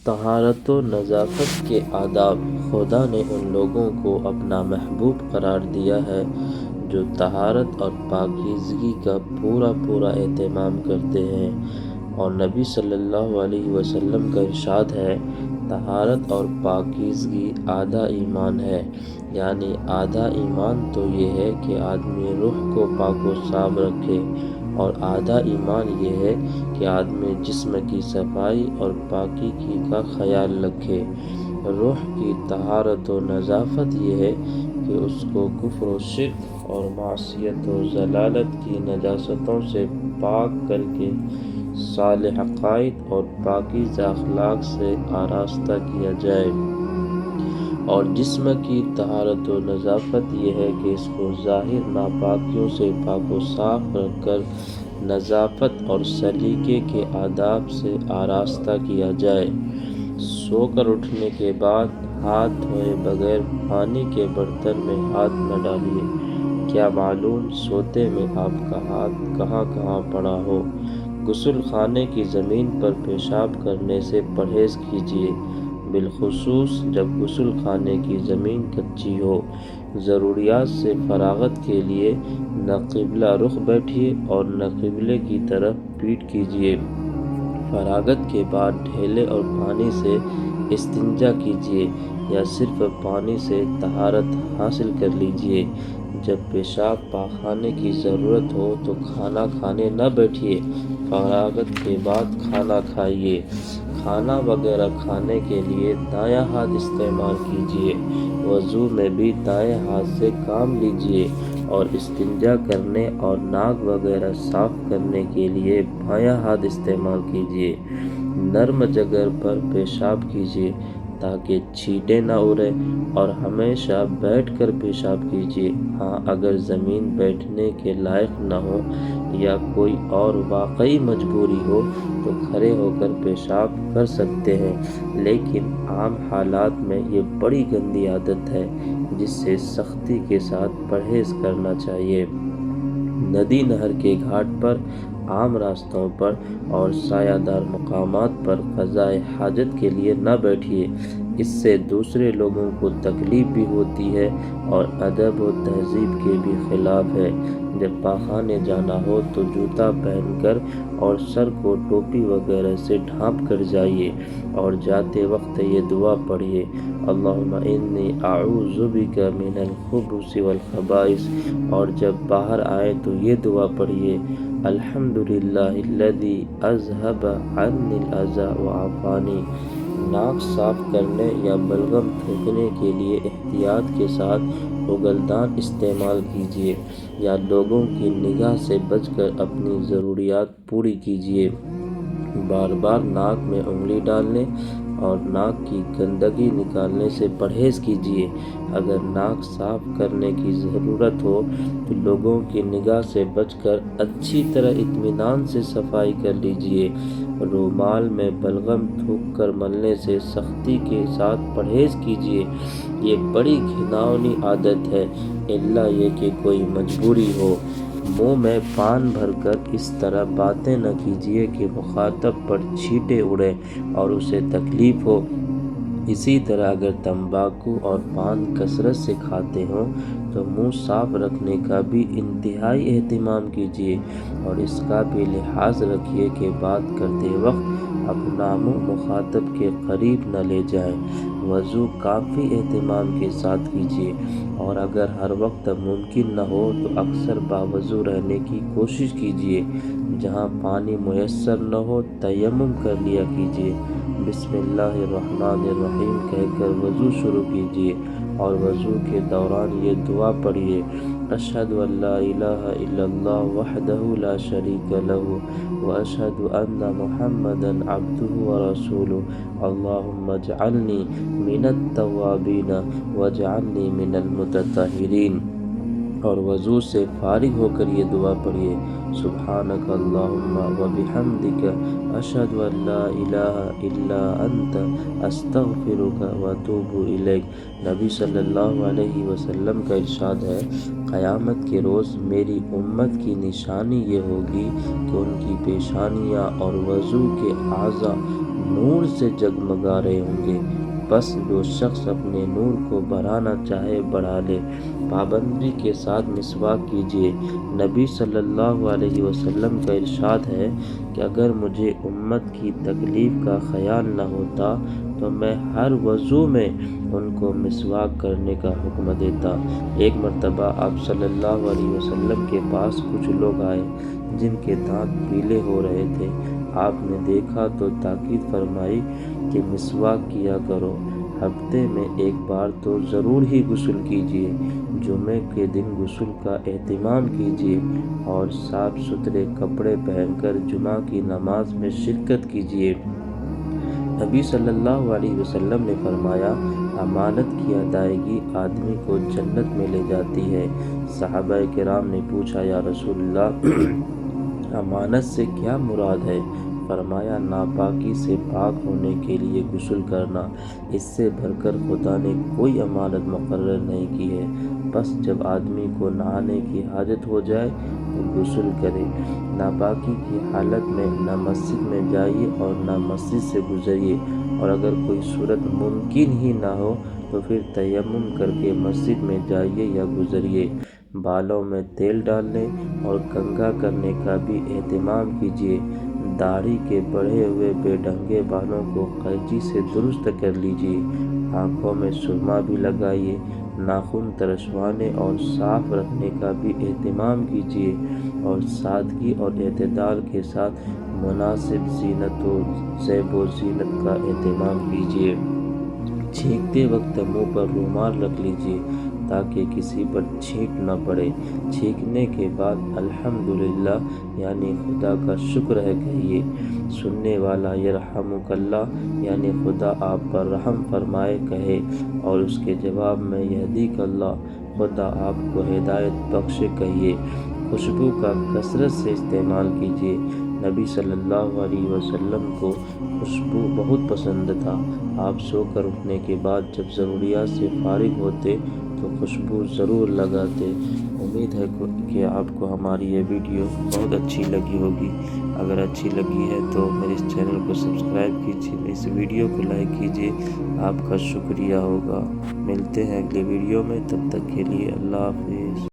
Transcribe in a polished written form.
طہارت و نظافت کے آداب۔ خدا نے ان لوگوں کو اپنا محبوب قرار دیا ہے جو طہارت اور پاکیزگی کا پورا اہتمام کرتے ہیں، اور نبی صلی اللہ علیہ وسلم کا ارشاد ہے، طہارت اور پاکیزگی آدھا ایمان ہے۔ یعنی آدھا ایمان تو یہ ہے کہ آدمی روح کو پاک و صاف رکھے، اور آدھا ایمان یہ ہے کہ آدمی جسم کی صفائی اور پاکی کا خیال رکھے۔ روح کی طہارت و نظافت یہ ہے کہ اس کو کفر و شرک اور معصیت و ضلالت کی نجاستوں سے پاک کر کے صالح عقائد اور پاکیزہ اخلاق سے آراستہ کیا جائے، اور جسم کی طہارت و نظافت یہ ہے کہ اس کو ظاہر ناپاکیوں سے پاک و صاف رکھ کر نظافت اور سلیقے کے آداب سے آراستہ کیا جائے۔ سو کر اٹھنے کے بعد ہاتھ دھوئے بغیر پانی کے برتن میں ہاتھ نہ ڈالیے، کیا معلوم سوتے میں آپ کا ہاتھ کہاں پڑا ہو۔ غسل خانے کی زمین پر پیشاب کرنے سے پرہیز کیجیے، بالخصوص جب غسل خانے کی زمین کچی ہو۔ ضروریات سے فراغت کے لیے نہ قبلہ رخ بیٹھیے اور نہ قبلے کی طرف پیٹھ کیجیے۔ فراغت کے بعد ڈھیلے اور پانی سے استنجا کیجیے یا صرف پانی سے طہارت حاصل کر لیجیے۔ جب پیشاب پاخانے کی ضرورت ہو تو کھانا کھانے نہ بیٹھیے، فراغت کے بعد کھانا کھائیے۔ کھانا وغیرہ کھانے کے لیے دایاں ہاتھ استعمال کیجیے۔ وضو میں بھی دائیں ہاتھ سے کام لیجیے، اور استنجا کرنے اور ناک وغیرہ صاف کرنے کے لیے بایاں ہاتھ استعمال کیجیے۔ نرم جگہ پر پیشاب کیجیے تاکہ چھینٹیں نہ اڑیں، اور ہمیشہ بیٹھ کر پیشاب کیجیے۔ ہاں، اگر زمین بیٹھنے کے لائق نہ ہو یا کوئی اور واقعی مجبوری ہو تو کھڑے ہو کر پیشاب کر سکتے ہیں، لیکن عام حالات میں یہ بڑی گندی عادت ہے جس سے سختی کے ساتھ پرہیز کرنا چاہیے۔ ندی نہر کے گھاٹ پر، عام راستوں پر اور سایہ دار مقامات پر قضائے حاجت کے لیے نہ بیٹھیے، اس سے دوسرے لوگوں کو تکلیف بھی ہوتی ہے اور ادب و تہذیب کے بھی خلاف ہے۔ جب پاخانے جانا ہو تو جوتا پہن کر اور سر کو ٹوپی وغیرہ سے ڈھانپ کر جائیے، اور جاتے وقت یہ دعا پڑھیے، اللہم انی اعوذ بک من الخبث والخبائث، اور جب باہر آئے تو یہ دعا پڑھیے، الحمدللہ الذی اذھب عنی الاذی وعافانی۔ ناک صاف کرنے یا بلغم تھوکنے کے لیے احتیاط کے ساتھ اگلدان استعمال کیجیے، یا لوگوں کی نگاہ سے بچ کر اپنی ضروریات پوری کیجیے۔ بار بار ناک میں انگلی ڈالنے اور ناک کی گندگی نکالنے سے پرہیز کیجیے۔ اگر ناک صاف کرنے کی ضرورت ہو تو لوگوں کی نگاہ سے بچ کر اچھی طرح اطمینان سے صفائی کر لیجیے۔ رومال میں بلغم تھوک کر ملنے سے سختی کے ساتھ پرہیز کیجیے۔ یہ بڑی گھناؤنی عادت ہے، الا یہ کہ کوئی مجبوری ہو۔ منہ میں پان بھر کر اس طرح باتیں نہ کیجیے کہ مخاطب پر چھینٹیں اڑیں اور اسے تکلیف ہو۔ اسی طرح اگر تمباکو اور پان کثرت سے کھاتے ہوں تو منہ صاف رکھنے کا بھی انتہائی اہتمام کیجیے، اور اس کا بھی لحاظ رکھیے کہ بات کرتے وقت اپنا منہ مخاطب کے قریب نہ لے جائیں۔ وضو کافی اہتمام کے ساتھ کیجیے، اور اگر ہر وقت ممکن نہ ہو تو اکثر باوضو رہنے کی کوشش کیجیے۔ جہاں پانی میسر نہ ہو تیمم کر لیا کیجیے۔ بسم اللہ الرحمن الرحیم کہہ کر وضو شروع کیجیے، اور وضو کے دوران یہ دعا پڑھیے، اشہد ان لا الہ الا اللہ وحدہ لا شریک لہ واشہد ان محمدا عبدہ ورسولہ، اللہم اجعلنی من التوابین واجعلنی من المتطہرین۔ اور وضو سے فارغ ہو کر یہ دعا پڑھیے، سبحانک اللہم وبحمدک اشہد ان لا الہ الا انت استغفرک واتوب الیک۔ نبی صلی اللہ علیہ وسلم کا ارشاد ہے، قیامت کے روز میری امت کی نشانی یہ ہوگی کہ ان کی پیشانیاں اور وضو کے اعضاء نور سے جگمگا رہے ہوں گے۔ بس جو شخص اپنے نور کو بڑھانا چاہے بڑھا لے۔ پابندی کے ساتھ مسواک کیجیے۔ نبی صلی اللہ علیہ وسلم کا ارشاد ہے کہ اگر مجھے امت کی تکلیف کا خیال نہ ہوتا تو میں ہر وضو میں ان کو مسواک کرنے کا حکم دیتا۔ ایک مرتبہ آپ صلی اللہ علیہ وسلم کے پاس کچھ لوگ آئے جن کے دانت پیلے ہو رہے تھے۔ آپ نے دیکھا تو تاکید فرمائی کہ مسواک کیا کرو، ہفتے میں ایک بار تو ضرور ہی غسل کیجیے، جمعے کے دن غسل کا اہتمام کیجیے اور صاف ستھرے کپڑے پہن کر جمعہ کی نماز میں شرکت کیجیے۔ نبی صلی اللہ علیہ وسلم نے فرمایا، امانت کی ادائیگی آدمی کو جنت میں لے جاتی ہے۔ صحابہ کرام نے پوچھا، یا رسول اللہ، امانت سے کیا مراد ہے؟ فرمایا، ناپاکی سے پاک ہونے کے لیے غسل کرنا۔ اس سے بڑھ کر خدا نے کوئی امانت مقرر نہیں کی ہے۔ بس جب آدمی کو نہانے کی حاجت ہو جائے تو غسل کرے۔ ناپاکی کی حالت میں نہ مسجد میں جائیے اور نہ مسجد سے گزریے، اور اگر کوئی صورت ممکن ہی نہ ہو تو پھر تیمم کر کے مسجد میں جائیے یا گزریے۔ بالوں میں تیل ڈالنے اور کنگھا کرنے کا بھی اہتمام کیجیے۔ داڑھی کے بڑھے ہوئے بے ڈھنگے بالوں کو قینچی سے درست کر لیجیے۔ آنکھوں میں سرما بھی لگائیے۔ ناخن ترشوانے اور صاف رکھنے کا بھی اہتمام کیجیے، اور سادگی اور اعتدال کے ساتھ مناسب زینت و زیب و زینت کا اہتمام کیجیے۔ چھینکتے وقت منہ پر رومال رکھ لیجیے تاکہ کسی پر چھینٹ نہ پڑے۔ چھینکنے کے بعد الحمدللہ یعنی خدا کا شکر ہے کہیے۔ سننے والا یرحمک اللہ یعنی خدا آپ پر رحم فرمائے کہے، اور اس کے جواب میں یہدیک اللہ خدا آپ کو ہدایت بخشے کہیے۔ خوشبو کا کثرت سے استعمال کیجیے۔ نبی صلی اللہ علیہ وسلم کو خوشبو بہت پسند تھا۔ آپ سو کر اٹھنے کے بعد جب ضروریات سے فارغ ہوتے تو خوشبو ضرور لگاتے۔ امید ہے کہ آپ کو ہماری یہ ویڈیو بہت اچھی لگی ہوگی۔ اگر اچھی لگی ہے تو میرے اس چینل کو سبسکرائب کیجیے، اس ویڈیو کو لائک کیجیے، آپ کا شکریہ ہوگا۔ ملتے ہیں اگلے ویڈیو میں، تب تک کے لیے اللہ حافظ۔